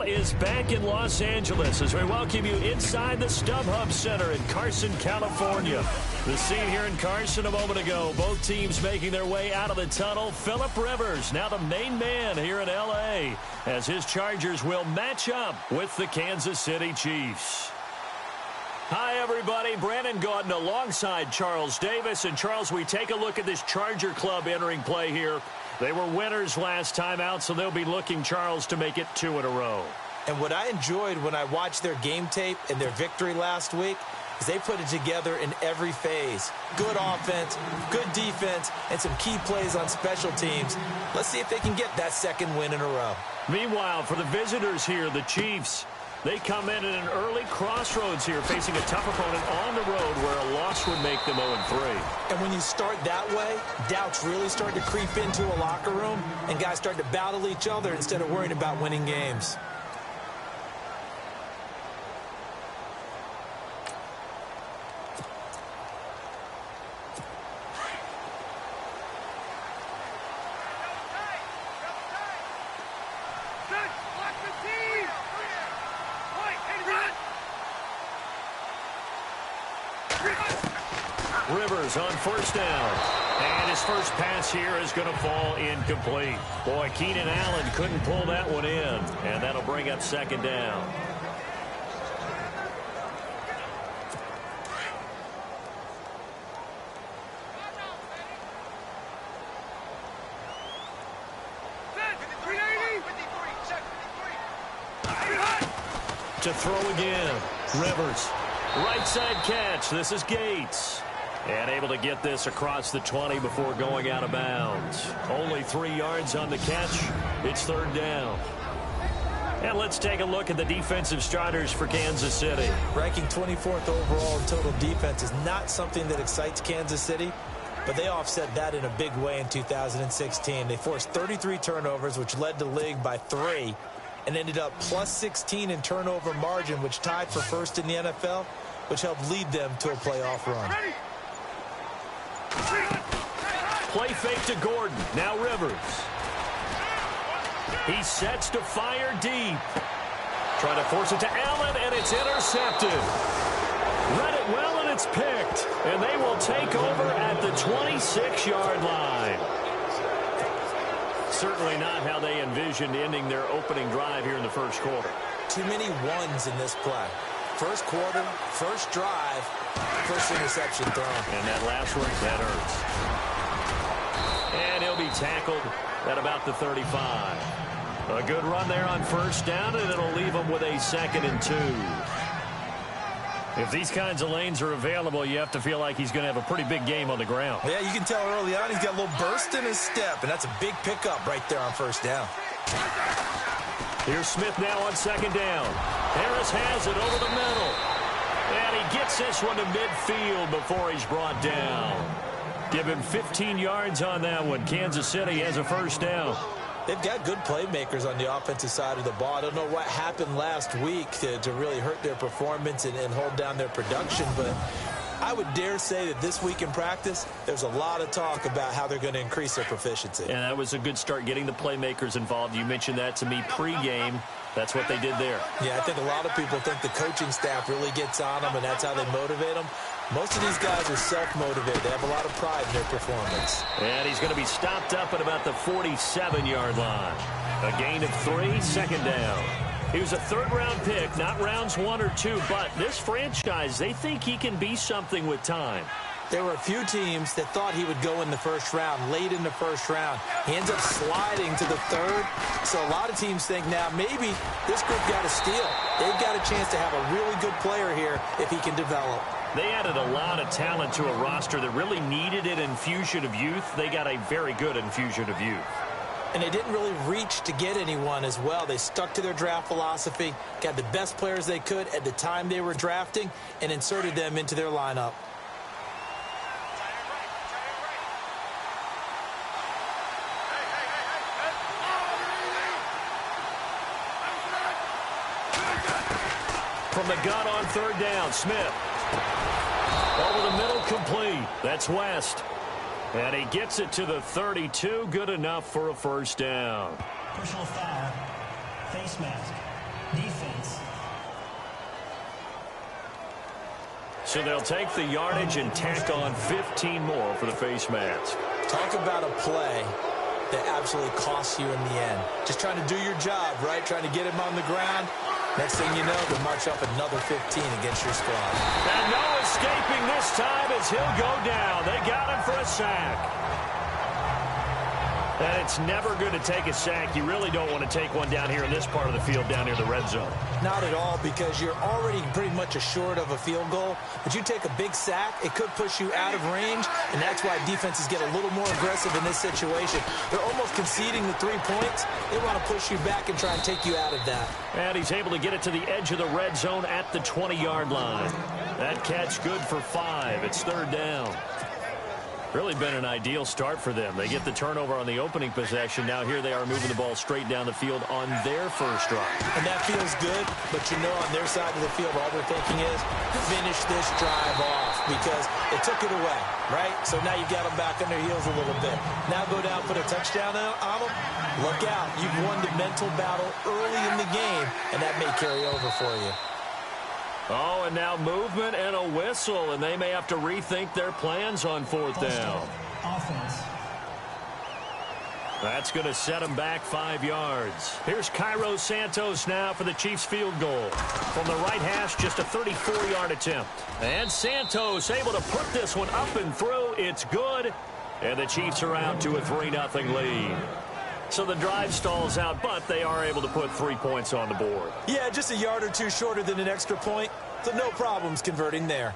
is back in Los Angeles as we welcome you inside the StubHub Center in Carson, California. The scene here in Carson a moment ago, both teams making their way out of the tunnel. Phillip Rivers, now the main man here in L.A., as his Chargers will match up with the Kansas City Chiefs. Hi, everybody. Brandon Gaudin alongside Charles Davis. And, Charles, we take a look at this Charger club entering play here. They were winners last time out, so they'll be looking, Charles, to make it 2 in a row. And what I enjoyed when I watched their game tape and their victory last week is they put it together in every phase. Good offense, good defense, and some key plays on special teams. Let's see if they can get that second win in a row. Meanwhile, for the visitors here, the Chiefs, they come in at an early crossroads here, facing a tough opponent on the road where a loss would make them 0-3. And when you start that way, doubts really start to creep into a locker room, and guys start to battle each other instead of worrying about winning games. Rivers on first down. And his first pass here is going to fall incomplete. Boy, Keenan Allen couldn't pull that one in. And that'll bring up second down. To throw again. Rivers. Right side catch. This is Gates. And able to get this across the 20 before going out of bounds. Only 3 yards on the catch. It's third down. And let's take a look at the defensive starters for Kansas City. Ranking 24th overall in total defense is not something that excites Kansas City, but they offset that in a big way in 2016. They forced 33 turnovers, which led the league by 3, and ended up plus 16 in turnover margin, which tied for first in the NFL, which helped lead them to a playoff run. Play fake to Gordon. Now Rivers. He sets to fire deep. Trying to force it to Allen, and it's intercepted. Read it well, and it's picked. And they will take over at the 26-yard line. Certainly not how they envisioned ending their opening drive here in the first quarter. Too many ones in this play. First quarter, first drive, first interception thrown. And that last one, that hurts. And he'll be tackled at about the 35. A good run there on first down, and it'll leave him with a 2nd and 2. If these kinds of lanes are available, you have to feel like he's going to have a pretty big game on the ground. Yeah, you can tell early on he's got a little burst in his step, and that's a big pickup right there on first down. Here's Smith now on second down. Harris has it over the middle. And he gets this one to midfield before he's brought down. Give him 15 yards on that one. Kansas City has a first down. They've got good playmakers on the offensive side of the ball. I don't know what happened last week to really hurt their performance and hold down their production, but I would dare say that this week in practice, there's a lot of talk about how they're going to increase their proficiency. And that was a good start, getting the playmakers involved. You mentioned that to me pregame. That's what they did there. Yeah, I think a lot of people think the coaching staff really gets on them, and that's how they motivate them. Most of these guys are self-motivated. They have a lot of pride in their performance. And he's going to be stopped up at about the 47-yard line. A gain of 3, second down. He was a third-round pick, not rounds 1 or 2, but this franchise, they think he can be something with time. There were a few teams that thought he would go in the first round, late in the first round. He ends up sliding to the third. So a lot of teams think now maybe this group got a steal. They've got a chance to have a really good player here if he can develop. They added a lot of talent to a roster that really needed an infusion of youth. They got a very good infusion of youth. And they didn't really reach to get anyone as well. They stuck to their draft philosophy, got the best players they could at the time they were drafting, and inserted them into their lineup. From the gun on third down, Smith. Over the middle, complete. That's West. And he gets it to the 32. Good enough for a first down. Personal foul. Face mask. Defense. So they'll take the yardage and tack on 15 more for the face mask. Talk about a play that absolutely costs you in the end. Just trying to do your job, right? Trying to get him on the ground. Next thing you know, they'll march up another 15 against your squad. And no escaping this time as he'll go down. They got him for a sack. And it's never good to take a sack. You really don't want to take one down here in this part of the field, down near the red zone. Not at all, because you're already pretty much assured of a field goal. But you take a big sack, it could push you out of range, and that's why defenses get a little more aggressive in this situation. They're almost conceding the 3 points. They want to push you back and try and take you out of that. And he's able to get it to the edge of the red zone at the 20-yard line. That catch good for 5. It's third down. Really been an ideal start for them. They get the turnover on the opening possession. Now here they are moving the ball straight down the field on their first drive. And that feels good, but you know on their side of the field, all they're thinking is finish this drive off because they took it away, right? So now you got them back on their heels a little bit. Now go down, put a touchdown on them. Look out. You've won the mental battle early in the game, and that may carry over for you. Oh, and now movement and a whistle, and they may have to rethink their plans on fourth down. Offense. That's going to set them back 5 yards. Here's Cairo Santos now for the Chiefs field goal. From the right hash, just a 34-yard attempt. And Santos able to put this one up and through. It's good. And the Chiefs are out to a 3-0 lead. So the drive stalls out, but they are able to put 3 points on the board. Yeah, just a yard or two shorter than an extra point, so no problems converting there.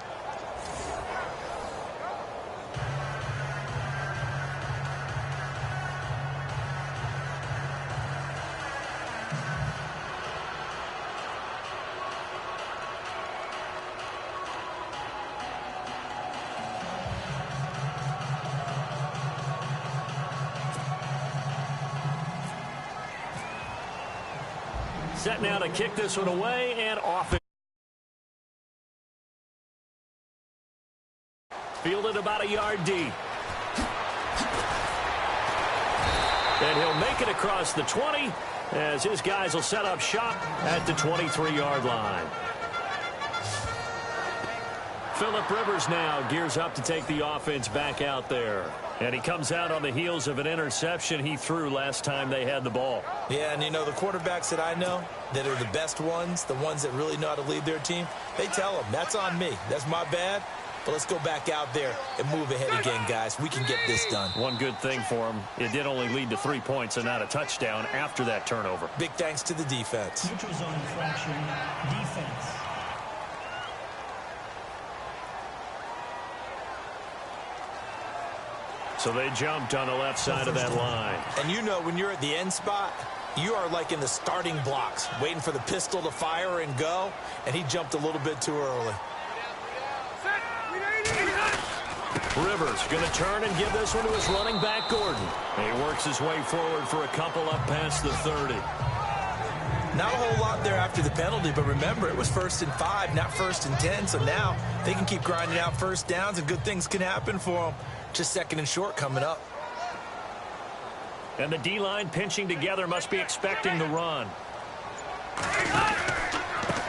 Set now to kick this one away and off it. Fielded about a yard deep. And he'll make it across the 20 as his guys will set up shop at the 23-yard line. Phillip Rivers now gears up to take the offense back out there. And he comes out on the heels of an interception he threw last time they had the ball. Yeah, and you know, the quarterbacks that I know that are the best ones, the ones that really know how to lead their team, they tell them, that's on me. That's my bad. But let's go back out there and move ahead again, guys. We can get this done. One good thing for him, it did only lead to 3 points and not a touchdown after that turnover. Big thanks to the defense. Neutral zone infraction. Defense. So they jumped on the left side of that line. And you know, when you're at the end spot, you are like in the starting blocks, waiting for the pistol to fire and go, and he jumped a little bit too early. Rivers going to turn and give this one to his running back, Gordon. He works his way forward for a couple up past the 30. Not a whole lot there after the penalty, but remember, it was 1st and 5, not 1st and 10, so now they can keep grinding out first downs, and good things can happen for them. Just 2nd and short coming up. And the D-line pinching together, must be expecting the run.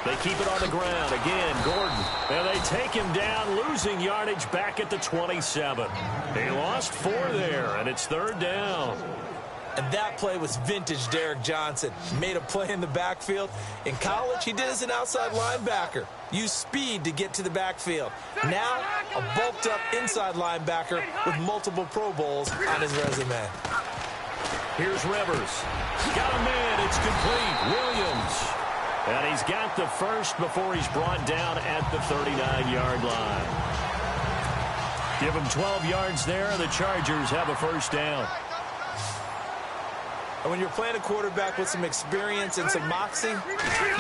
They keep it on the ground. Again, Gordon. And they take him down, losing yardage back at the 27. They lost 4 there, and it's 3rd down. And that play was vintage Derek Johnson. Made a play in the backfield. In college, he did as an outside linebacker. Used speed to get to the backfield. Now, a bulked-up inside linebacker with multiple Pro Bowls on his resume. Here's Rivers. Got a man. It's complete. Williams. And he's got the first before he's brought down at the 39-yard line. Give him 12 yards there. The Chargers have a first down. And when you're playing a quarterback with some experience and some moxie,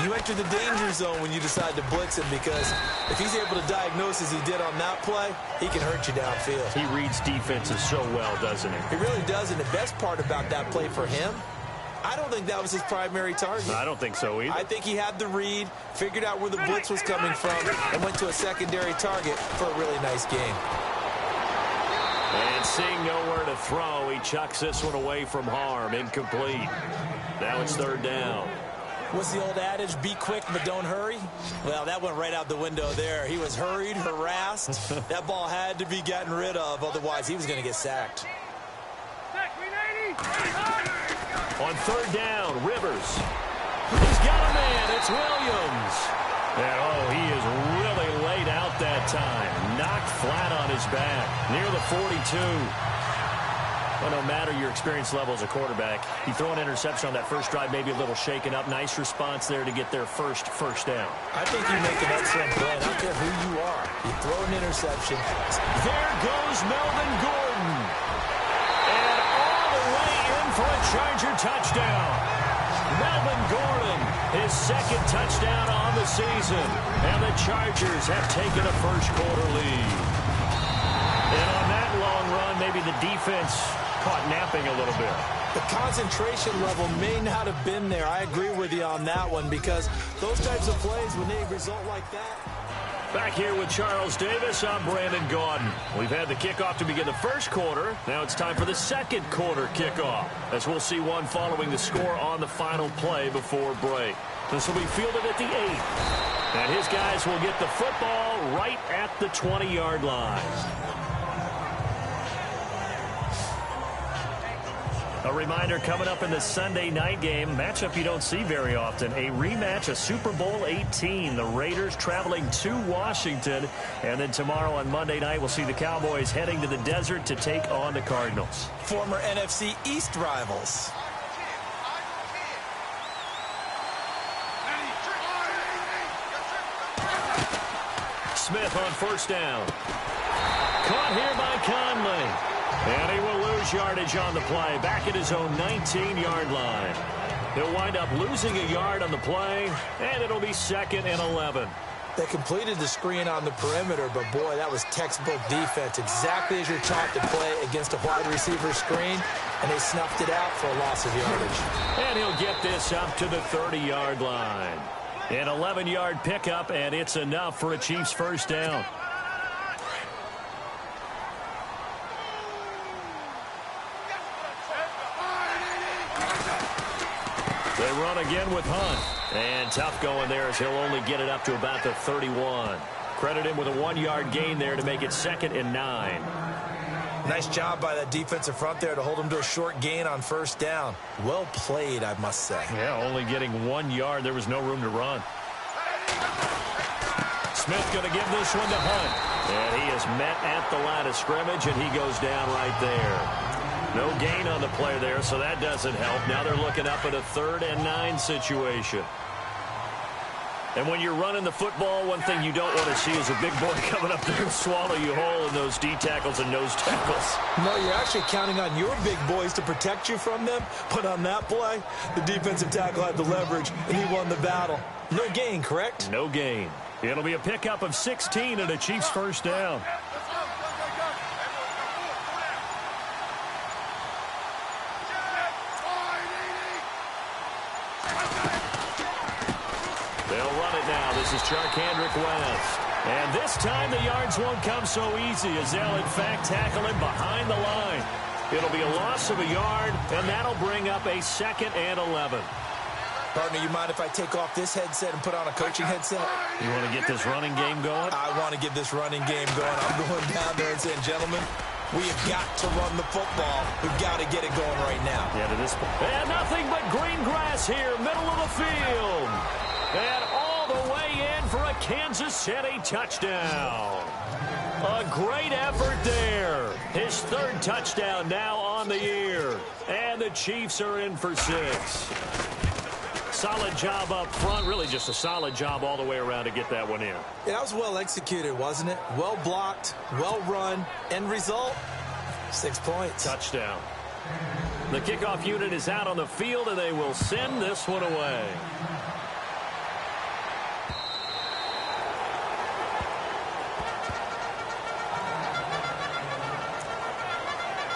you enter the danger zone when you decide to blitz him, because if he's able to diagnose as he did on that play, he can hurt you downfield. He reads defenses so well, doesn't he? He really does, and the best part about that play for him, I don't think that was his primary target. I don't think so either. I think he had the read, figured out where the blitz was coming from, and went to a secondary target for a really nice game. And seeing nowhere to throw, he chucks this one away from harm. Incomplete. Now it's 3rd down. What's the old adage, be quick but don't hurry? Well, that went right out the window there. He was hurried, harassed. That ball had to be gotten rid of, otherwise he was going to get sacked. On third down, Rivers. He's got a man. It's Williams. And, oh, he is really laid out that time. Knocked flat on his back near the 42. Well, no matter your experience level as a quarterback, you throw an interception on that first drive, maybe a little shaken up. Nice response there to get their first down. I think you make an excellent play. I don't care who you are. You throw an interception. There goes Melvin Gordon. And all the way in for a Charger touchdown. Melvin Gordon, his second touchdown on the season. And the Chargers have taken a first-quarter lead. And on that long run, maybe the defense caught napping a little bit. The concentration level may not have been there. I agree with you on that one, because those types of plays, when they result like that. Back here with Charles Davis, I'm Brandon Gaudin. We've had the kickoff to begin the first quarter. Now it's time for the second quarter kickoff, as we'll see one following the score on the final play before break. This will be fielded at the 8. And his guys will get the football right at the 20-yard line. A reminder, coming up in the Sunday night game, matchup you don't see very often, a rematch of Super Bowl 18. The Raiders traveling to Washington. And then tomorrow on Monday night, we'll see the Cowboys heading to the desert to take on the Cardinals. Former NFC East rivals. Smith on first down. Caught here by Conley. And he will lose yardage on the play, back at his own 19-yard line. He'll wind up losing a yard on the play, and it'll be 2nd and 11. They completed the screen on the perimeter, but boy, that was textbook defense. Exactly as you're taught to play against a wide receiver screen, and they snuffed it out for a loss of yardage. And he'll get this up to the 30-yard line. An 11-yard pickup, and it's enough for a Chiefs first down. They run again with Hunt. And tough going there, as he'll only get it up to about the 31. Credit him with a 1-yard gain there to make it 2nd and 9. Nice job by that defensive front there to hold him to a short gain on first down. Well played, I must say. Yeah, only getting 1 yard. There was no room to run. Smith going to give this one to Hunt. And he is met at the line of scrimmage, and he goes down right there. No gain on the play there, so that doesn't help. Now they're looking up at a 3rd and 9 situation. And when you're running the football, one thing you don't want to see is a big boy coming up there and swallow you whole in those D tackles and nose tackles. No, you're actually counting on your big boys to protect you from them. But on that play, the defensive tackle had the leverage, and he won the battle. No gain, correct? No gain. It'll be a pickup of 16 and a Chiefs first down. This is Charcandrick West. And this time the yards won't come so easy, as they'll in fact tackle him behind the line. It'll be a loss of a yard, and that'll bring up a 2nd and 11. Partner, you mind if I take off this headset and put on a coaching headset? You want to get this running game going? I want to get this running game going. I'm going down there and saying, gentlemen, we have got to run the football. We've got to get it going right now. Yeah, to this point. And nothing but green grass here, middle of the field. And all the way in for a Kansas City touchdown. A great effort there. His 3rd touchdown now on the year. And the Chiefs are in for 6. Solid job up front. Really just a solid job all the way around to get that one in. Yeah, that was well executed, wasn't it? Well blocked, well run. End result, 6 points. Touchdown. The kickoff unit is out on the field, and they will send this one away.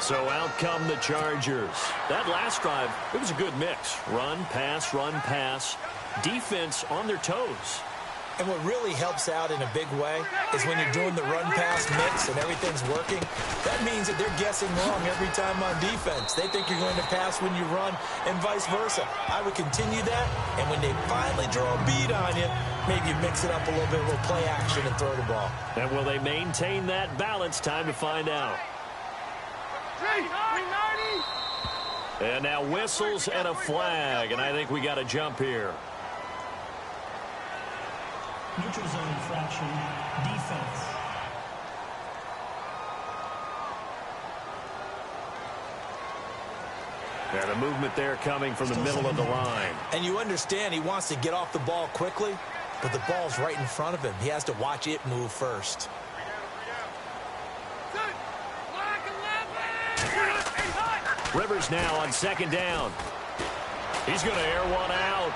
So out come the Chargers. That last drive, it was a good mix. Run, pass, defense on their toes. And what really helps out in a big way is when you're doing the run-pass mix and everything's working, that means that they're guessing wrong every time on defense. They think you're going to pass when you run and vice versa. I would continue that, and when they finally draw a bead on you, maybe you mix it up a little bit, a little play action and throw the ball. And will they maintain that balance? Time to find out. And now whistles and a flag, and I think we got a jump here. Neutral zone infraction, defense. Yeah, the movement there coming from the middle of the line. And you understand he wants to get off the ball quickly, but the ball's right in front of him. He has to watch it move first. Rivers now on second down. He's going to air one out.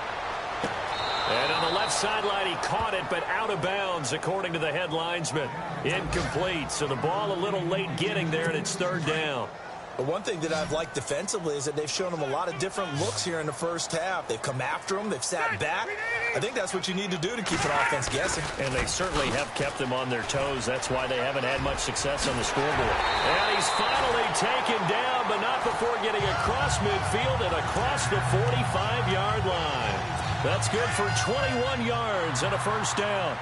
And on the left sideline, he caught it, but out of bounds, according to the head linesman. Incomplete, so the ball a little late getting there, and it's third down. But one thing that I've liked defensively is that they've shown him a lot of different looks here in the first half. They've come after him. They've sat back. I think that's what you need to do to keep an offense guessing. And they certainly have kept them on their toes. That's why they haven't had much success on the scoreboard. And he's finally taken down, but not before getting across midfield and across the 45-yard line. That's good for 21 yards and a first down.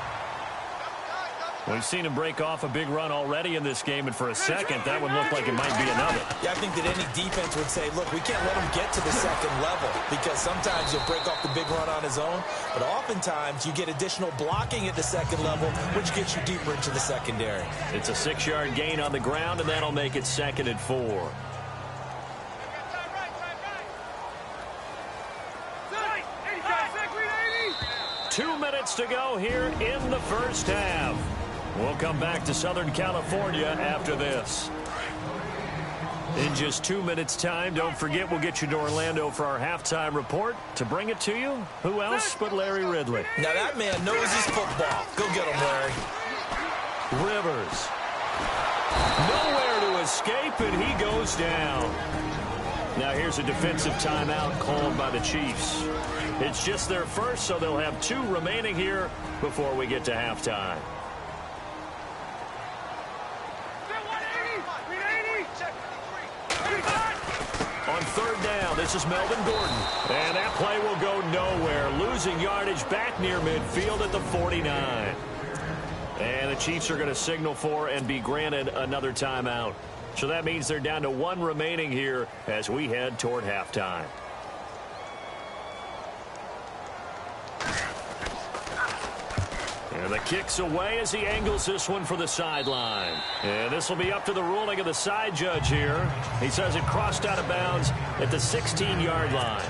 We've seen him break off a big run already in this game, and for a second, that one looked like it might be another. Yeah, I think that any defense would say, look, we can't let him get to the second level, because sometimes he'll break off the big run on his own, but oftentimes you get additional blocking at the second level, which gets you deeper into the secondary. It's a 6-yard gain on the ground, and that'll make it 2nd and 4. Two minutes to go here in the first half. We'll come back to Southern California after this. In just 2 minutes' time, don't forget we'll get you to Orlando for our halftime report. To bring it to you, who else but Larry Ridley? Now that man knows his football. Go get him, Larry. Rivers. Nowhere to escape, and he goes down. Now here's a defensive timeout called by the Chiefs. It's just their first, so they'll have 2 remaining here before we get to halftime. On third down, this is Melvin Gordon. And that play will go nowhere. Losing yardage back near midfield at the 49. And the Chiefs are going to signal for and be granted another timeout. So that means they're down to 1 remaining here as we head toward halftime. And the kick's away as he angles this one for the sideline. And this will be up to the ruling of the side judge here. He says it crossed out of bounds at the 16-yard line.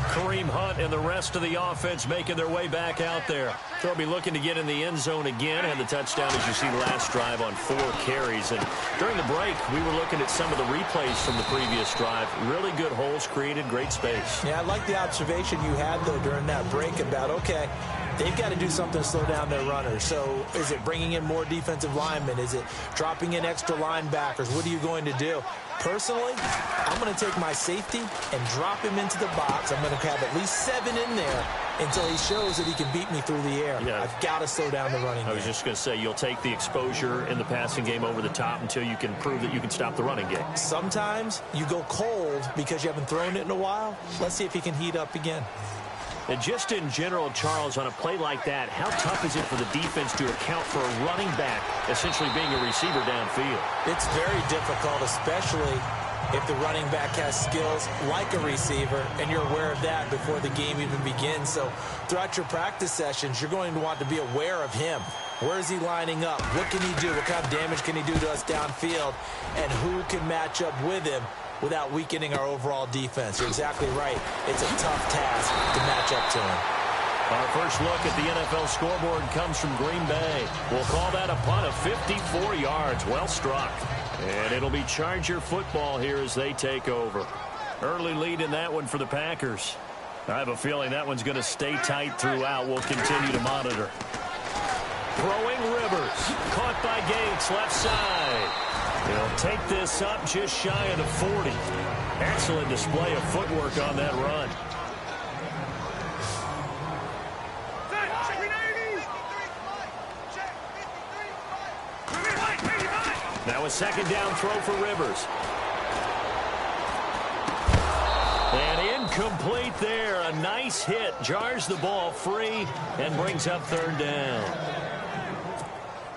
Kareem Hunt and the rest of the offense making their way back out there. They'll be looking to get in the end zone again. Had the touchdown, as you see, last drive on 4 carries. And during the break, we were looking at some of the replays from the previous drive. Really good holes created, great space. Yeah, I like the observation you had, though, during that break about, okay, they've got to do something to slow down their runners. So is it bringing in more defensive linemen? Is it dropping in extra linebackers? What are you going to do? Personally, I'm going to take my safety and drop him into the box. I'm going to have at least 7 in there until he shows that he can beat me through the air. Yeah. I've got to slow down the running game. I was just going to say, you'll take the exposure in the passing game over the top until you can prove that you can stop the running game. Sometimes you go cold because you haven't thrown it in a while. Let's see if he can heat up again. And just in general, Charles, on a play like that, how tough is it for the defense to account for a running back essentially being a receiver downfield? It's very difficult, especially if the running back has skills like a receiver, and you're aware of that before the game even begins. So throughout your practice sessions, you're going to want to be aware of him. Where is he lining up? What can he do? What kind of damage can he do to us downfield? And who can match up with him without weakening our overall defense? You're exactly right. It's a tough task to match up to him. Our first look at the NFL scoreboard comes from Green Bay. We'll call that a punt of 54 yards. Well struck. And it'll be Charger football here as they take over. Early lead in that one for the Packers. I have a feeling that one's going to stay tight throughout. We'll continue to monitor. Throwing Rivers. Caught by Gates, left side. He'll take this up just shy of the 40. Excellent display of footwork on that run. a second down throw for Rivers. And incomplete there. A nice hit. Jars the ball free and brings up third down.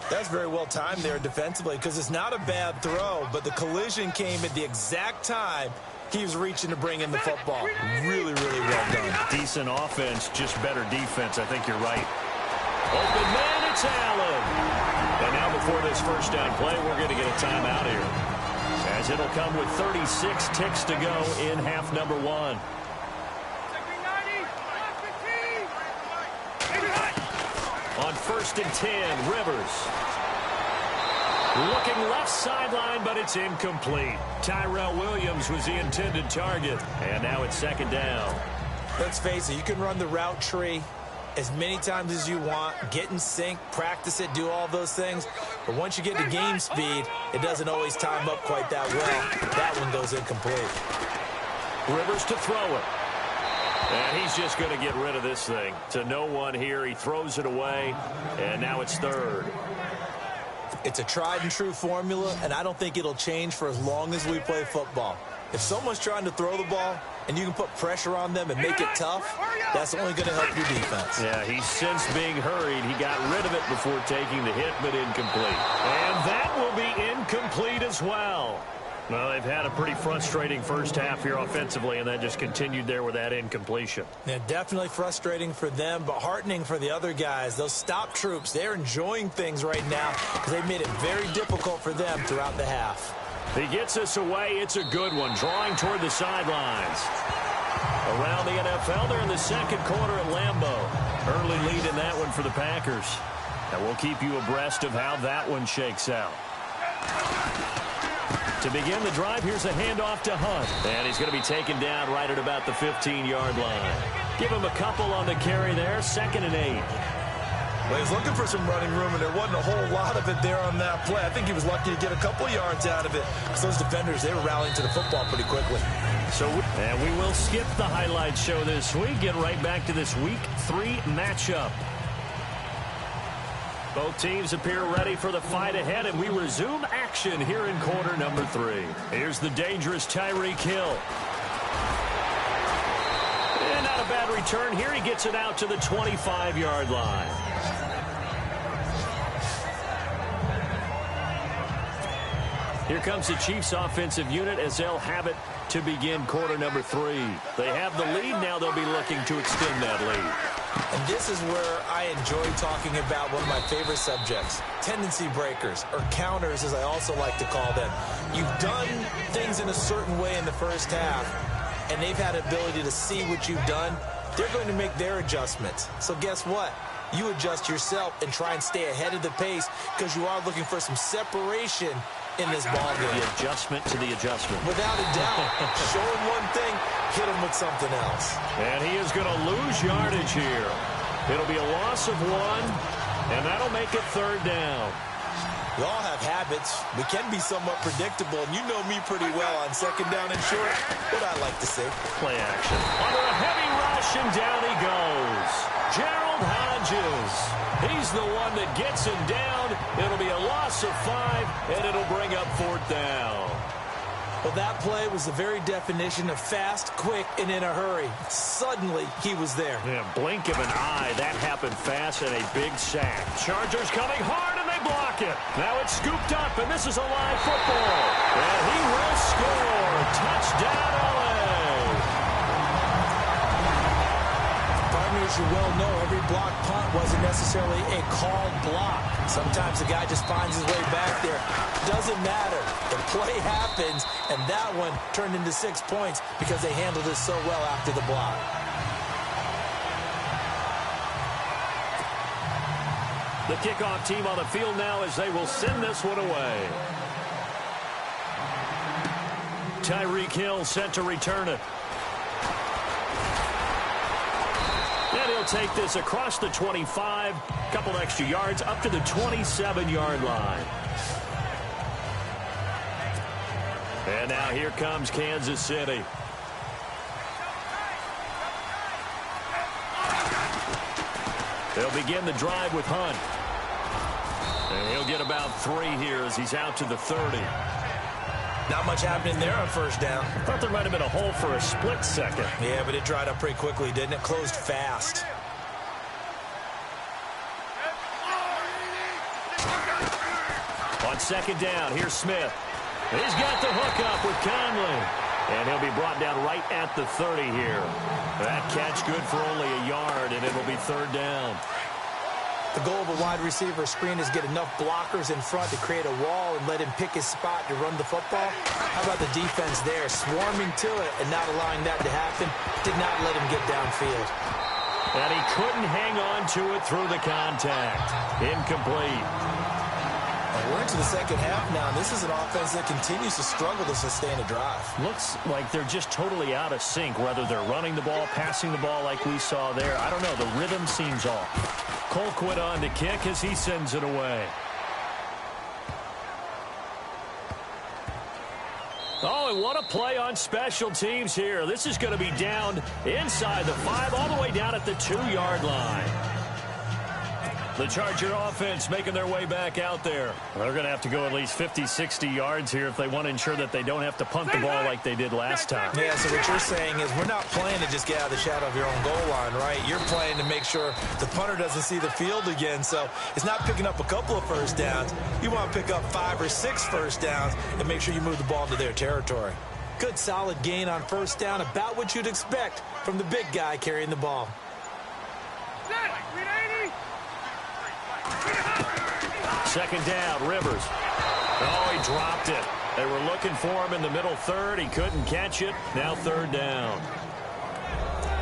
That's very well timed there defensively because it's not a bad throw, but the collision came at the exact time he was reaching to bring in the football. Really, really well done. Decent offense, just better defense. I think you're right. Open man, it's Allen. And now before this first down play, we're going to get a timeout here, as it'll come with 36 ticks to go in half number one. On 1st and 10, Rivers. Looking left sideline, but it's incomplete. Tyrell Williams was the intended target, and now it's second down. Let's face it, you can run the route tree as many times as you want, get in sync, practice it, do all those things. But once you get to game speed, it doesn't always time up quite that well. That one goes incomplete. Rivers to throw it. And he's just going to get rid of this thing. To no one here. He throws it away, and now it's third. It's a tried and true formula, and I don't think it'll change for as long as we play football. If someone's trying to throw the ball and you can put pressure on them and make it tough, that's only going to help your defense. Yeah, he's since being hurried. He got rid of it before taking the hit, but incomplete. And that will be incomplete as well. Well, they've had a pretty frustrating first half here offensively, and that just continued there with that incompletion. Yeah, definitely frustrating for them, but heartening for the other guys. Those stop troops, they're enjoying things right now because they made it very difficult for them throughout the half. He gets us away. It's a good one, drawing toward the sidelines. Around the NFL, they're in the second quarter at Lambeau. Early lead in that one for the Packers. And we'll keep you abreast of how that one shakes out. To begin the drive, here's a handoff to Hunt. And he's going to be taken down right at about the 15-yard line. Give him a couple on the carry there, 2nd and 8. Well, he's looking for some running room, and there wasn't a whole lot of it there on that play. I think he was lucky to get a couple of yards out of it because those defenders, they were rallying to the football pretty quickly. And we will skip the highlight show this week. Get right back to this Week 3 matchup. Both teams appear ready for the fight ahead, and we resume action here in quarter number 3. Here's the dangerous Tyreek Hill. And not a bad return here. He gets it out to the 25-yard line. Here comes the Chiefs offensive unit as they'll have it to begin quarter number 3. They have the lead. Now they'll be looking to extend that lead. And this is where I enjoy talking about one of my favorite subjects, tendency breakers, or counters as I also like to call them. You've done things in a certain way in the first half, and they've had ability to see what you've done. They're going to make their adjustments. So guess what? You adjust yourself and try and stay ahead of the pace because you are looking for some separation in this ball game. The adjustment to the adjustment. Without a doubt. Show him one thing, hit him with something else. And he is going to lose yardage here. It'll be a loss of 1, and that'll make it third down. We all have habits. We can be somewhat predictable, and you know me pretty well on second down and short. What I like to say. Play action. Under a heavy rush, and down he goes. Gerald Hodges. He's the one that gets him down. It'll be a loss of 5, and it'll bring up 4th down. Well, that play was the very definition of fast, quick, and in a hurry. Suddenly, he was there. Yeah, blink of an eye. That happened fast and a big sack. Chargers coming hard, and they block it. Now it's scooped up, and this is a live football. And he will score. Touchdown, LA. As you well know, every block punt wasn't necessarily a called block. Sometimes the guy just finds his way back there. Doesn't matter. The play happens, and that one turned into 6 points because they handled it so well after the block. The kickoff team on the field now as they will send this one away. Tyreek Hill set to return it. And he'll take this across the 25, couple extra yards up to the 27-yard line. And now here comes Kansas City. They'll begin the drive with Hunt. And he'll get about 3 here as he's out to the 30. Not much happening there on first down. Thought there might have been a hole for a split second. Yeah, but it dried up pretty quickly, didn't it? Closed fast. On second down, here's Smith. He's got the hook up with Conley. And he'll be brought down right at the 30 here. That catch good for only a yard, and it'll be third down. The goal of a wide receiver screen is get enough blockers in front to create a wall and let him pick his spot to run the football. How about the defense there, swarming to it and not allowing that to happen? Did not let him get downfield. And he couldn't hang on to it through the contact. Incomplete. We're into the second half now. This is an offense that continues to struggle to sustain a drive. Looks like they're just totally out of sync, whether they're running the ball, passing the ball like we saw there. I don't know. The rhythm seems off. Colquitt on the kick as he sends it away. Oh, and what a play on special teams here. This is going to be down inside the 5, all the way down at the 2-yard line. The Charger offense making their way back out there. They're going to have to go at least 50, 60 yards here if they want to ensure that they don't have to punt the ball like they did last time. Yeah, so what you're saying is we're not playing to just get out of the shadow of your own goal line, right? You're playing to make sure the punter doesn't see the field again. So it's not picking up a couple of first downs. You want to pick up 5 or 6 first downs and make sure you move the ball into their territory. Good solid gain on first down, about what you'd expect from the big guy carrying the ball. Second down, Rivers. Oh, he dropped it. They were looking for him in the middle third. He couldn't catch it. Now third down.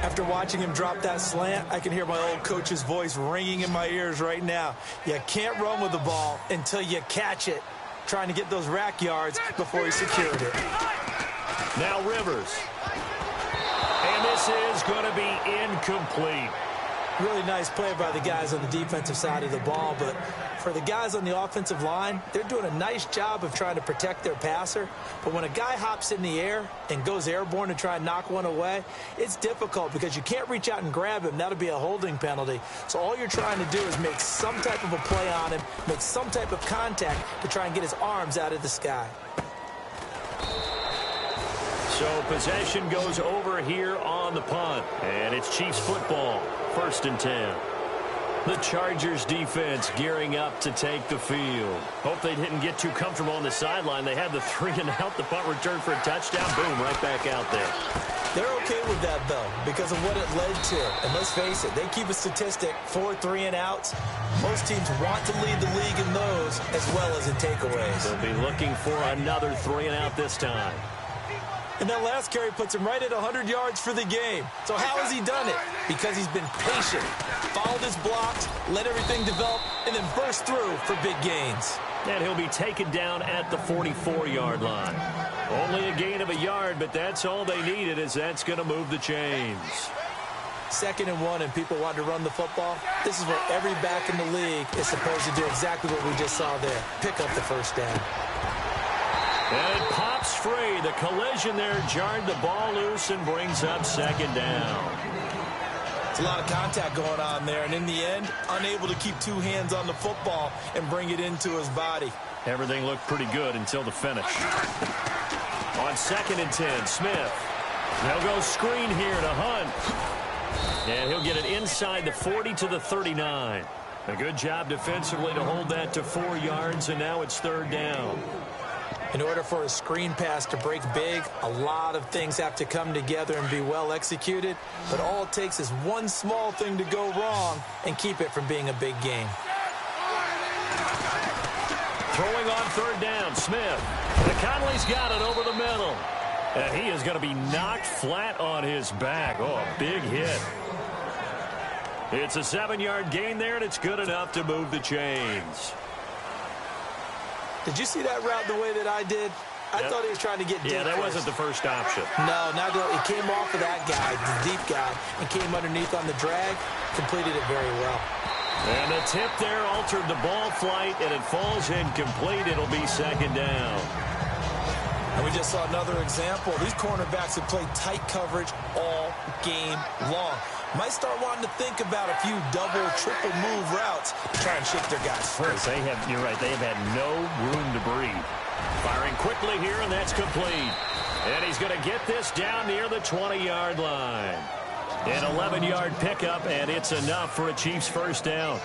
After watching him drop that slant, I can hear my old coach's voice ringing in my ears right now. You can't run with the ball until you catch it. Trying to get those rack yards before he secured it. Now Rivers. And this is going to be incomplete. Really nice play by the guys on the defensive side of the ball, but for the guys on the offensive line, they're doing a nice job of trying to protect their passer. But when a guy hops in the air and goes airborne to try and knock one away, it's difficult because you can't reach out and grab him. That'll be a holding penalty. So all you're trying to do is make some type of a play on him, make some type of contact to try and get his arms out of the sky. So possession goes over here on the punt, and it's Chiefs football, 1st and 10. The Chargers defense gearing up to take the field. Hope they didn't get too comfortable on the sideline. They had the 3 and out, the punt return for a touchdown. Boom, right back out there. They're okay with that, though, because of what it led to. And let's face it, they keep a statistic, 4 3 and outs. Most teams want to lead the league in those as well as in takeaways. They'll be looking for another 3 and out this time. And that last carry puts him right at 100 yards for the game. So how has he done it? Because he's been patient, followed his blocks, let everything develop, and then burst through for big gains. And he'll be taken down at the 44-yard line. Only a gain of a yard, but that's all they needed, as that's going to move the chains. 2nd and 1, and people want to run the football. This is where every back in the league is supposed to do exactly what we just saw there. Pick up the first down. And it pops free. The collision there jarred the ball loose and brings up 2nd down. It's a lot of contact going on there, and in the end, unable to keep 2 hands on the football and bring it into his body. Everything looked pretty good until the finish. On 2nd and 10, Smith. They'll go screen here to Hunt. And he'll get it inside the 40 to the 39. A good job defensively to hold that to 4 yards, and now it's 3rd down. In order for a screen pass to break big, a lot of things have to come together and be well executed. But all it takes is one small thing to go wrong and keep it from being a big game. Throwing on 3rd down, Smith. And Conley's got it over the middle. And he is going to be knocked flat on his back. Oh, a big hit. It's a 7-yard gain there, and it's good enough to move the chains. Did you see that route the way that I did? I thought he was trying to get deep. Yeah, that first. wasn't the first option. No, not at all. He came off of that guy, the deep guy, and came underneath on the drag, completed it very well. And the tip there altered the ball flight, and it falls incomplete. It'll be 2nd down. And We just saw another example. These cornerbacks have played tight coverage all game long. Might start wanting to think about a few double, triple move routes to try and shake their guys free. You're right, they have had no room to breathe. Firing quickly here, and that's complete. And he's going to get this down near the 20-yard line. An 11-yard pickup, and it's enough for a Chiefs first down.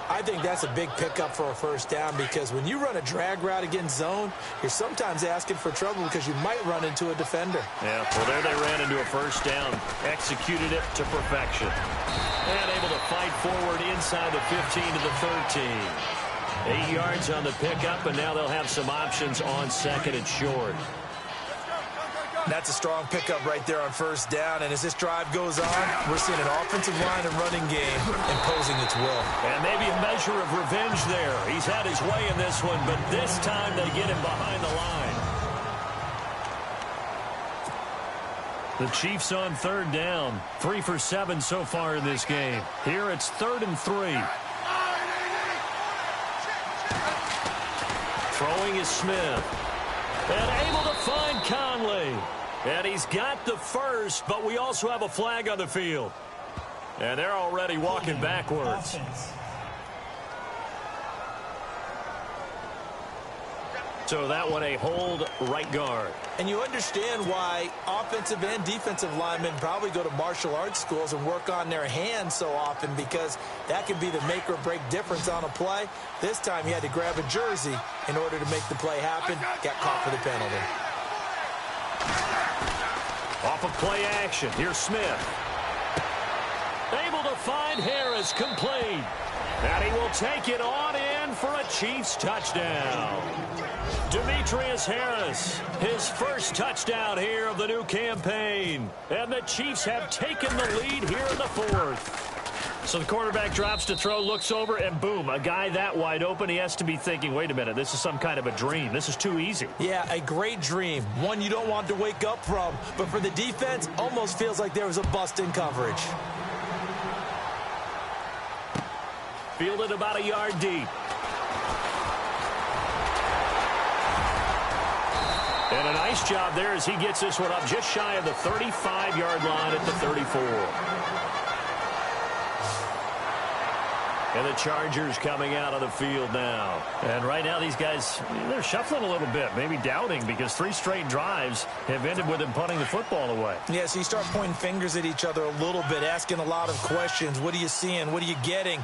I think that's a big pickup for a first down because when you run a drag route against zone, you're sometimes asking for trouble because you might run into a defender. Yeah, well, there they ran into a first down, executed it to perfection, and able to fight forward inside the 15 to the 13. 8 yards on the pickup, and now they'll have some options on second and short. That's a strong pickup right there on first down. And as this drive goes on, we're seeing an offensive line and running game imposing its will. And maybe a measure of revenge there. He's had his way in this one, but this time they get him behind the line. The Chiefs on third down. 3 for 7 so far in this game. Here it's 3rd and 3. Throwing is Smith. And able to find Conley. And he's got the first, but we also have a flag on the field. And they're already walking backwards. So that one a hold right guard. And you understand why offensive and defensive linemen probably go to martial arts schools and work on their hands so often, because that can be the make or break difference on a play. This time he had to grab a jersey in order to make the play happen. Got caught for the penalty. Off of play action. Here's Smith. Able to find Harris, complete. And he will take it on in for a Chiefs touchdown. Demetrius Harris, his first touchdown here of the new campaign. And the Chiefs have taken the lead here in the 4th. So the quarterback drops to throw, looks over, and boom, a guy that wide open. He has to be thinking, wait a minute, this is some kind of a dream. This is too easy. Yeah, a great dream. One you don't want to wake up from. But for the defense, almost feels like there was a bust in coverage. Fielded about a yard deep. And a nice job there as he gets this one up just shy of the 35-yard line at the 34. And the Chargers coming out of the field now. And right now these guys, they're shuffling a little bit, maybe doubting, because 3 straight drives have ended with them punting the football away. Yeah, so you start pointing fingers at each other a little bit, asking a lot of questions. What are you seeing? What are you getting?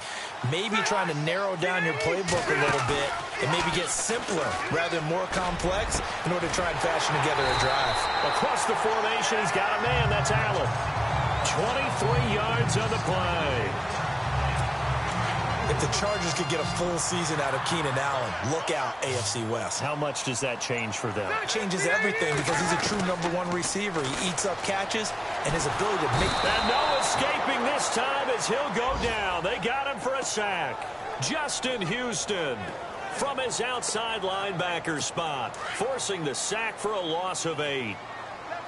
Maybe trying to narrow down your playbook a little bit and maybe get simpler rather than more complex in order to try and fashion together a drive. Across the formation, he's got a man. That's Allen. 23 yards on the play. If the Chargers could get a full season out of Keenan Allen, look out, AFC West. How much does that change for them? It changes everything because he's a true #1 receiver. He eats up catches, and his ability to make... And no escaping this time as he'll go down. They got him for a sack. Justin Houston from his outside linebacker spot, forcing the sack for a loss of 8.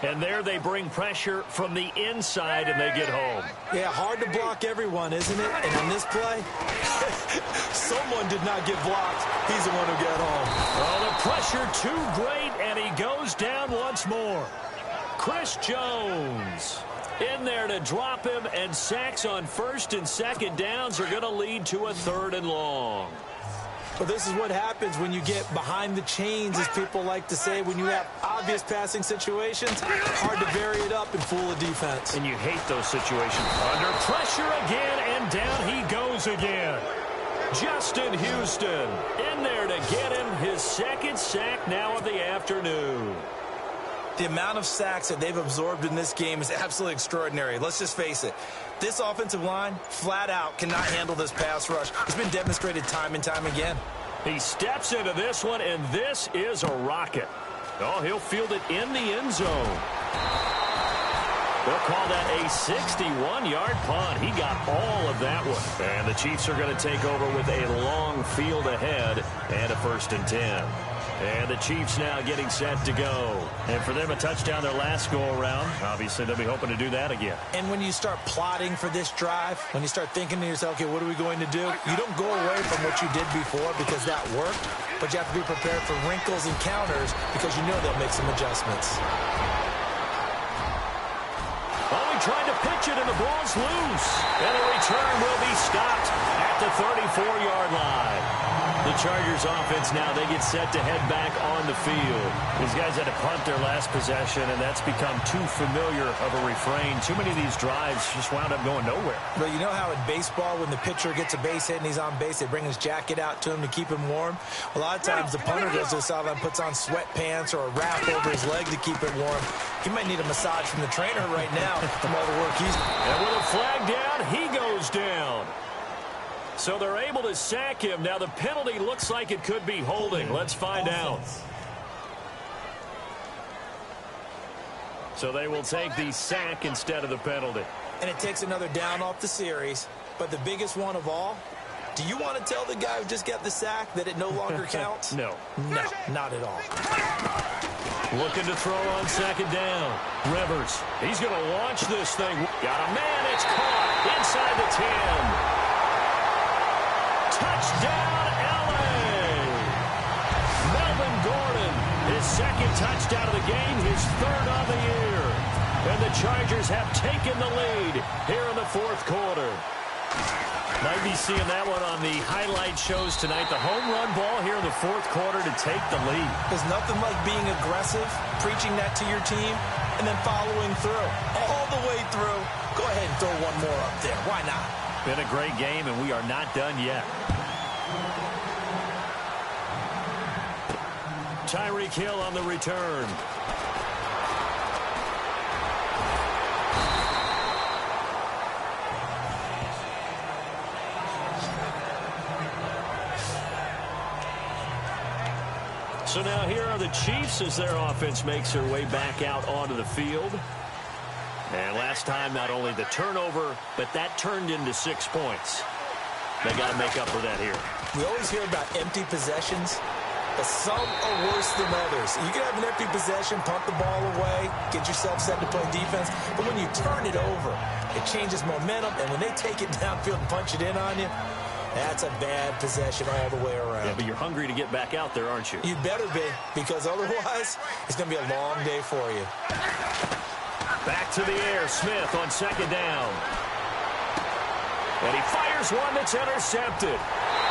And there they bring pressure from the inside, and they get home. Yeah, hard to block everyone, isn't it? And on this play, someone did not get blocked. He's the one who got home. Oh, the pressure too great, and he goes down once more. Chris Jones in there to drop him, and sacks on 1st and 2nd downs are going to lead to a 3rd and long. Well, this is what happens when you get behind the chains, as people like to say. When you have obvious passing situations, hard to vary it up and fool a defense. And you hate those situations. Under pressure again, and down he goes again. Justin Houston in there to get him his 2nd sack now of the afternoon. The amount of sacks that they've absorbed in this game is absolutely extraordinary. Let's just face it. This offensive line, flat out, cannot handle this pass rush. It's been demonstrated time and time again. He steps into this one, and this is a rocket. Oh, he'll field it in the end zone. They'll call that a 61-yard punt. He got all of that one. And the Chiefs are going to take over with a long field ahead and a 1st and 10. And the Chiefs now getting set to go. And for them, a touchdown their last go-around. Obviously, they'll be hoping to do that again. And when you start plotting for this drive, when you start thinking to yourself, okay, what are we going to do? You don't go away from what you did before because that worked. but you have to be prepared for wrinkles and counters because you know they'll make some adjustments. Oh, he tried to pitch it, and the ball's loose. And the return will be stopped at the 34-yard line. The Chargers offense now, they get set to head back on the field. These guys had to punt their last possession, and that's become too familiar of a refrain. Too many of these drives just wound up going nowhere. But you know how in baseball, when the pitcher gets a base hit and he's on base, they bring his jacket out to him to keep him warm? A lot of times the punter goes to the sideline, puts on sweatpants or a wrap over his leg to keep it warm. He might need a massage from the trainer right now from all the work he's doing. And with a flag down, he goes down. So they're able to sack him. Now the penalty looks like it could be holding. Let's find out. So they will take the sack instead of the penalty. And it takes another down off the series. But the biggest one of all, do you want to tell the guy who just got the sack that it no longer counts? No. No, not at all. Looking to throw on second down. Rivers, he's going to launch this thing. Got a man, it's caught inside the 10. Touchdown, L.A. Melvin Gordon, his second touchdown of the game, his third on the year. And the Chargers have taken the lead here in the fourth quarter. Might be seeing that one on the highlight shows tonight. The home run ball here in the fourth quarter to take the lead. There's nothing like being aggressive, preaching that to your team, and then following through. All the way through. Go ahead and throw one more up there. Why not? Been a great game, and we are not done yet. Tyreek Hill on the return. So now here are the Chiefs as their offense makes their way back out onto the field. And last time, not only the turnover, but that turned into 6 points. They got to make up for that here. We always hear about empty possessions, but some are worse than others. You can have an empty possession, punt the ball away, get yourself set to play defense, but when you turn it over, it changes momentum, and when they take it downfield and punch it in on you, that's a bad possession all the way around. Yeah, but you're hungry to get back out there, aren't you? You better be, because otherwise, it's going to be a long day for you. Back to the air, Smith on second down. And he fires one that's intercepted.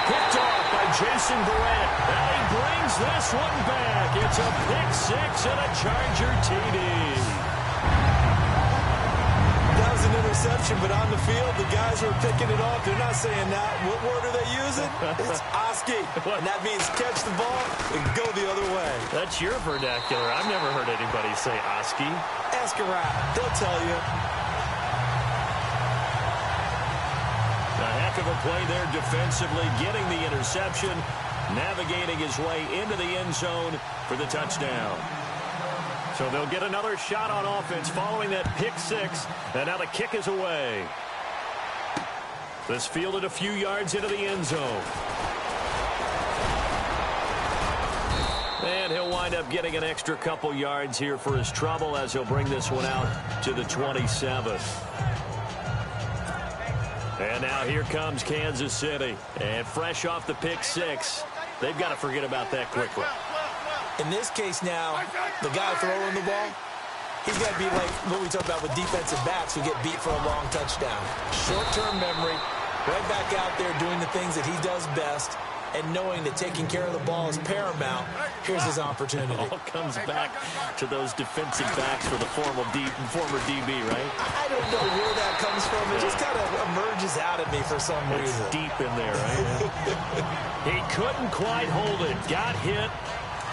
Picked off by Jason Verrett. And he brings this one back. It's a pick six and a Charger TD. That was an interception, but on the field, the guys who are picking it off, they're not saying that. What word are they using? It's Oski. And that means catch the ball and go the other way. That's your vernacular. I've never heard anybody say Oski. Ask around. They'll tell you. A heck of a play there defensively, getting the interception, navigating his way into the end zone for the touchdown. So they'll get another shot on offense following that pick six, and now the kick is away. This fielded a few yards into the end zone. And he'll wind up getting an extra couple yards here for his trouble as he'll bring this one out to the 27. And now here comes Kansas City. And fresh off the pick six, they've got to forget about that quickly. In this case now, the guy throwing the ball, he's got to be like what we talk about with defensive backs who get beat for a long touchdown. Short-term memory, right back out there doing the things that he does best, and knowing that taking care of the ball is paramount. Here's his opportunity. It all comes back to those defensive backs for the former DB, right? I don't know where that comes from. It just kind of emerges out of me for some reason. It's deep in there, right? He couldn't quite hold it. Got hit.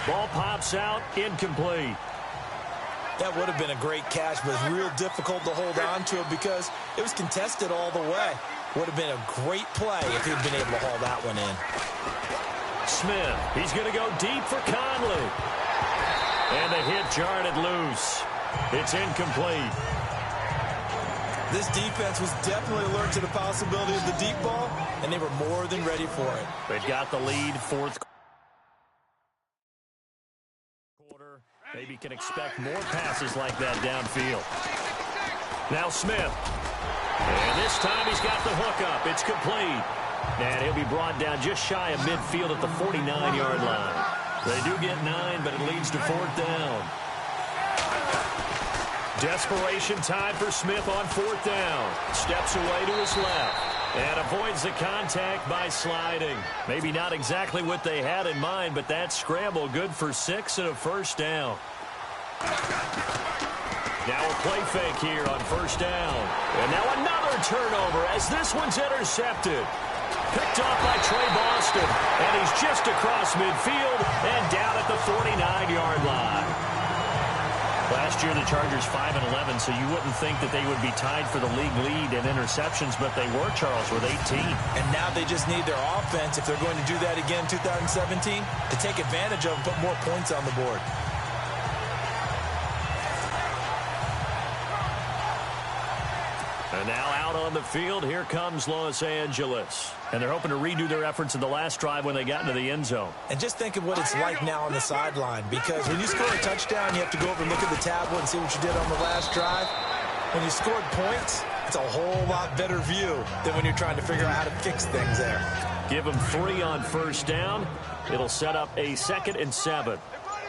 Ball pops out. Incomplete. That would have been a great catch, but it's real difficult to hold on to it because it was contested all the way. Would have been a great play if he'd been able to haul that one in. Smith, he's going to go deep for Conley. And the hit jarred it loose. It's incomplete. This defense was definitely alert to the possibility of the deep ball, and they were more than ready for it. They've got the lead, fourth quarter. Maybe can expect more passes like that downfield. Now Smith. And this time he's got the hook up. It's complete. And he'll be brought down just shy of midfield at the 49-yard line. They do get 9, but it leads to 4th down. Desperation time for Smith on 4th down. Steps away to his left and avoids the contact by sliding. Maybe not exactly what they had in mind, but that scramble good for 6 and a 1st down. Now a play fake here on 1st down. And now another turnover as this one's intercepted. Picked off by Trey Boston. And he's just across midfield and down at the 49-yard line. Last year, the Chargers 5-11, so you wouldn't think that they would be tied for the league lead in interceptions, but they were, Charles, with 18. And now they just need their offense, if they're going to do that again in 2017, to take advantage of and put more points on the board. And now out on the field, here comes Los Angeles. And they're hoping to redo their efforts in the last drive when they got into the end zone. And just think of what it's like now on the sideline, because when you score a touchdown, you have to go over and look at the tablet and see what you did on the last drive. When you scored points, it's a whole lot better view than when you're trying to figure out how to fix things there. Give them 3 on 1st down. It'll set up a 2nd and 7.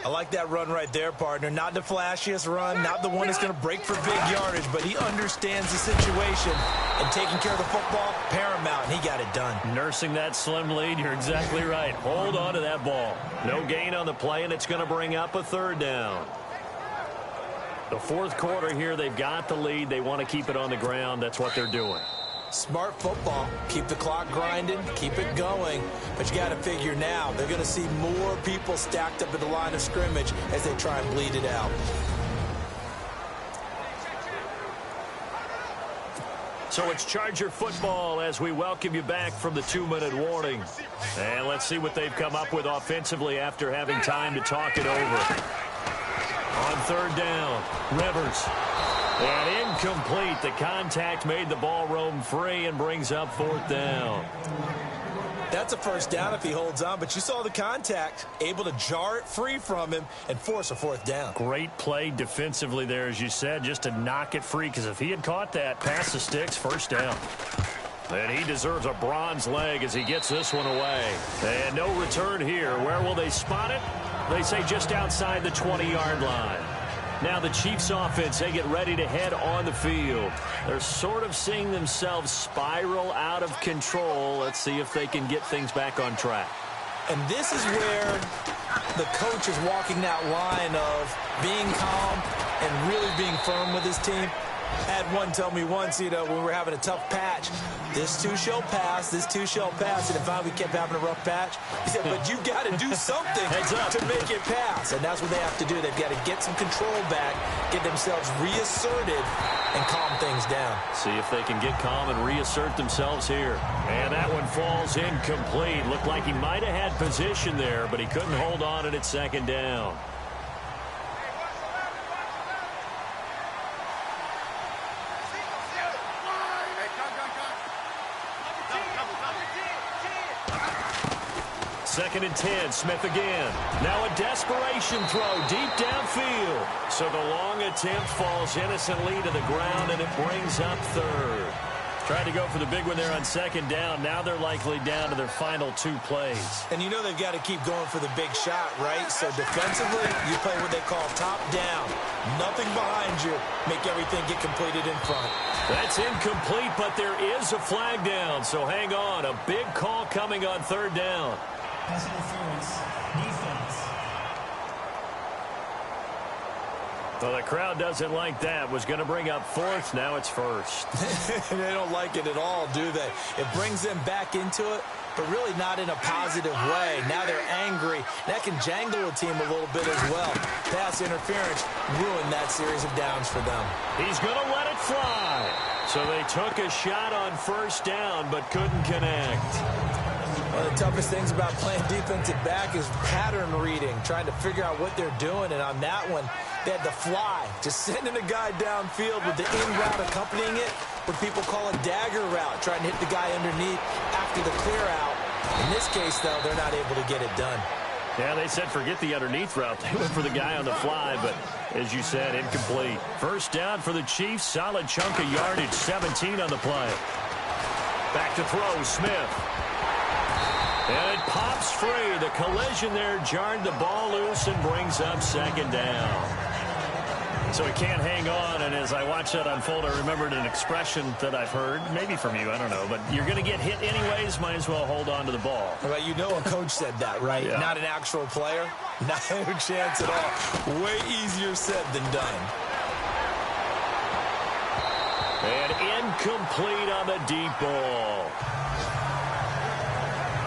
I like that run right there, partner. Not the flashiest run, not the one that's going to break for big yardage, but he understands the situation, and taking care of the football, paramount, and he got it done. Nursing that slim lead, you're exactly right. Hold on to that ball. No gain on the play, and it's going to bring up a 3rd down. The 4th quarter here, they've got the lead. They want to keep it on the ground. That's what they're doing. Smart football. Keep the clock grinding, keep it going. But you got to figure now, they're going to see more people stacked up at the line of scrimmage as they try and bleed it out. So it's Charger football as we welcome you back from the 2-minute warning. And let's see what they've come up with offensively after having time to talk it over. On 3rd down, Rivers. And incomplete. The contact made the ball roam free and brings up 4th down. That's a 1st down if he holds on, but you saw the contact, able to jar it free from him and force a 4th down. Great play defensively there, as you said, just to knock it free, because if he had caught that, past the sticks, 1st down. And he deserves a bronze leg as he gets this one away. And no return here. Where will they spot it? They say just outside the 20-yard line. Now the Chiefs offense, they get ready to head on the field. They're sort of seeing themselves spiral out of control. Let's see if they can get things back on track. And this is where the coach is walking that line of being calm and really being firm with his team. I had one tell me once, when we were having a tough patch, this too shall pass, this too shall pass. And if we kept having a rough patch, he said, but you got to do something to make it pass. And that's what they have to do. They've got to get some control back, get themselves reasserted, and calm things down. See if they can get calm and reassert themselves here. And that one falls incomplete. Looked like he might have had position there, but he couldn't hold on at 2nd down. Second and 10, Smith again. Now a desperation throw deep downfield. So the long attempt falls innocently to the ground, and it brings up 3rd. Tried to go for the big one there on 2nd down. Now they're likely down to their final 2 plays. And you know they've got to keep going for the big shot, right? So defensively, you play what they call top down. Nothing behind you. Make everything get completed in front. That's incomplete, but there is a flag down. So hang on. A big call coming on 3rd down. Pass interference, defense. Well, the crowd doesn't like that. Was going to bring up 4th. Now it's 1st. They don't like it at all, do they? It brings them back into it, but really not in a positive way. Now they're angry. That can jangle a team a little bit as well. Pass interference ruined that series of downs for them. He's going to let it fly. So they took a shot on 1st down, but couldn't connect. One of the toughest things about playing defensive back is pattern reading, trying to figure out what they're doing. And on that one, they had the fly, just sending a guy downfield with the in route accompanying it, what people call a dagger route, trying to hit the guy underneath after the clear out. In this case, though, they're not able to get it done. Yeah, they said forget the underneath route. They went for the guy on the fly, but as you said, incomplete. 1st down for the Chiefs. Solid chunk of yardage, 17 on the play. Back to throw, Smith. And it pops free. The collision there jarred the ball loose and brings up second down. So he can't hang on, and as I watched that unfold, I remembered an expression that I've heard, maybe from you, I don't know, but you're going to get hit anyways, might as well hold on to the ball. Well, you know a coach said that, right? Yeah. Not an actual player. Not a chance at all. Way easier said than done. And incomplete on the deep ball.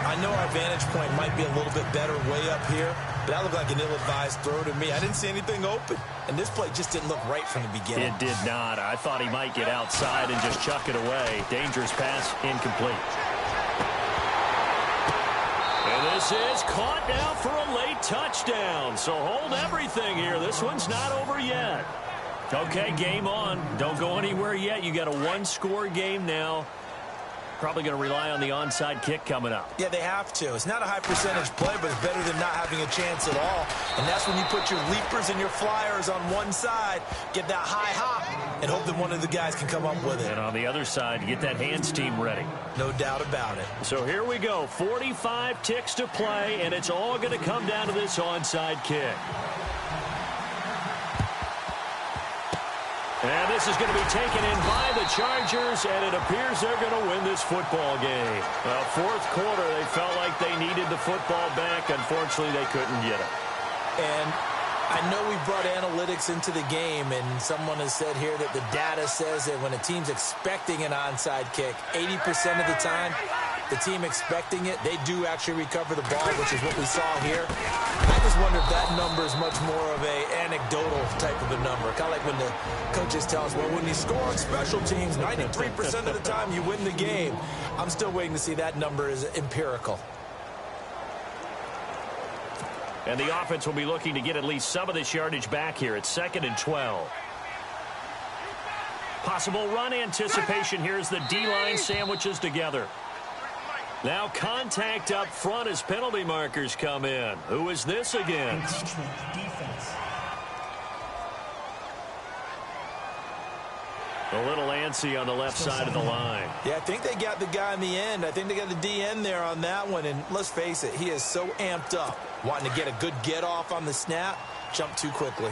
I know our vantage point might be a little bit better way up here, but that looked like an ill-advised throw to me. I didn't see anything open, and this play just didn't look right from the beginning. It did not. I thought he might get outside and just chuck it away. Dangerous pass, incomplete. And this is caught now for a late touchdown. So hold everything here. This one's not over yet. Okay, game on. Don't go anywhere yet. You got a one-score game now. Probably going to rely on the onside kick coming up. Yeah, they have to. It's not a high percentage play, but it's better than not having a chance at all. And that's when you put your leapers and your flyers on one side, get that high hop, and hope that one of the guys can come up with it. And on the other side, get that hands team ready. No doubt about it. So here we go. 45 ticks to play, and it's all going to come down to this onside kick. And this is going to be taken in by the Chargers, and it appears they're going to win this football game. Well, fourth quarter, they felt like they needed the football back. Unfortunately, they couldn't get it. And I know we brought analytics into the game, and someone has said here that the data says that when a team's expecting an onside kick, 80% of the time, the team expecting it, they do actually recover the ball, which is what we saw here. I just wonder if that number is much more of a anecdotal type of a number. Kind of like when the coaches tell us, well, when you score on special teams, 93% of the time you win the game. I'm still waiting to see that number is empirical. And the offense will be looking to get at least some of this yardage back here. It's 2nd and 12. Possible run anticipation. Here's the D-line sandwiches together. Now contact up front as penalty markers come in. Who is this again? Defense. A little antsy on the left side of the line. Yeah, I think they got the guy in the end. I think they got the DN there on that one. And let's face it, he is so amped up, wanting to get a good get off on the snap, jump too quickly.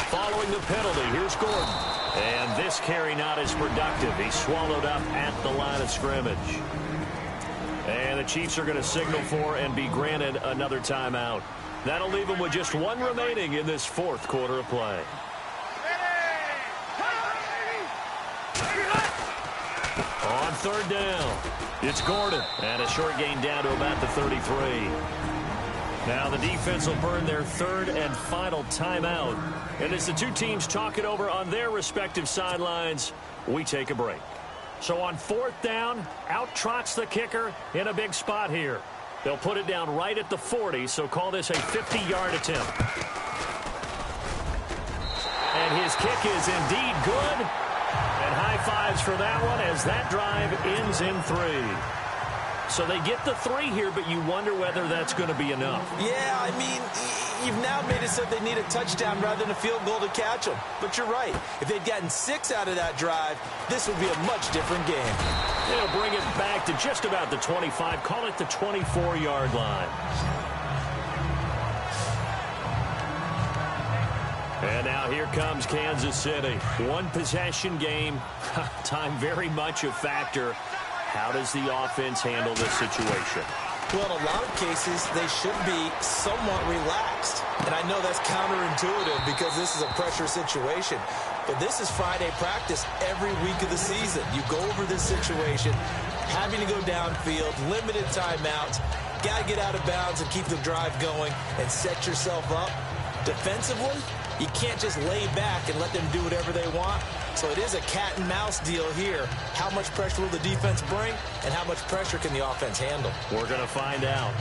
Following the penalty, here's Gordon. And this carry not as productive. He's swallowed up at the line of scrimmage. And the Chiefs are going to signal for and be granted another timeout. That'll leave them with just one remaining in this fourth quarter of play. On third down, it's Gordon. And a short gain down to about the 33. Now the defense will burn their third and final timeout. And as the two teams talk it over on their respective sidelines, we take a break. So on fourth down, out trots the kicker in a big spot here. They'll put it down right at the 40, so call this a 50-yard attempt. And his kick is indeed good. And high fives for that one as that drive ends in 3. So they get the 3 here, but you wonder whether that's going to be enough. Yeah, I mean, you've now made it so they need a touchdown rather than a field goal to catch them. But you're right. If they'd gotten 6 out of that drive, this would be a much different game. They'll bring it back to just about the 25. Call it the 24-yard line. And now here comes Kansas City. One possession game. Time very much a factor. How does the offense handle this situation? Well, in a lot of cases, they should be somewhat relaxed. And I know that's counterintuitive because this is a pressure situation. But this is Friday practice every week of the season. You go over this situation, having to go downfield, limited timeouts, got to get out of bounds and keep the drive going and set yourself up. Defensively, you can't just lay back and let them do whatever they want. So it is a cat and mouse deal here. How much pressure will the defense bring, and how much pressure can the offense handle? We're going to find out.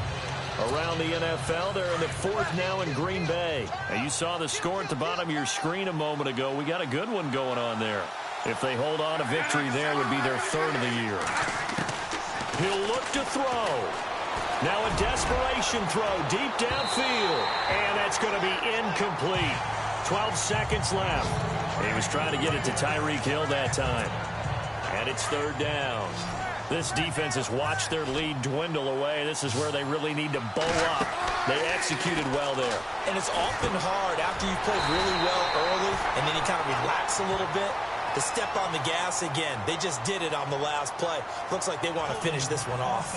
Around the NFL, they're in the 4th now in Green Bay. Now, you saw the score at the bottom of your screen a moment ago. We got a good one going on there. If they hold on to victory there, would be their 3rd of the year. He'll look to throw. Now a desperation throw deep downfield. And that's going to be incomplete. 12 seconds left. He was trying to get it to Tyreek Hill that time. And it's third down. This defense has watched their lead dwindle away. This is where they really need to bow up. They executed well there. And it's often hard after you've played really well early and then you kind of relax a little bit to step on the gas again. They just did it on the last play. Looks like they want to finish this one off.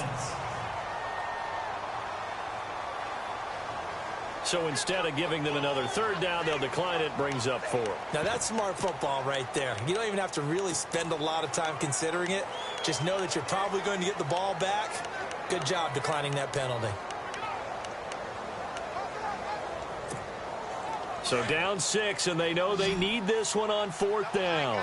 So instead of giving them another third down, they'll decline it, brings up 4. Now that's smart football right there. You don't even have to really spend a lot of time considering it. Just know that you're probably going to get the ball back. Good job declining that penalty. So down 6, and they know they need this one on 4th down.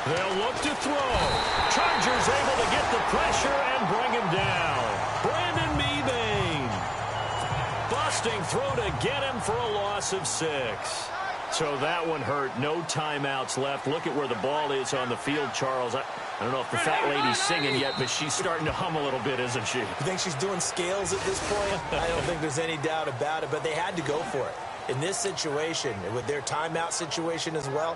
They'll look to throw. Chargers able to get the pressure and bring him down. Brandon Mebane. Busting throw to get him for a loss of 6. So that one hurt. No timeouts left. Look at where the ball is on the field, Charles. I don't know if the fat lady's singing yet, but she's starting to hum a little bit, isn't she? You think she's doing scales at this point? I don't think there's any doubt about it, but they had to go for it. In this situation, with their timeout situation as well,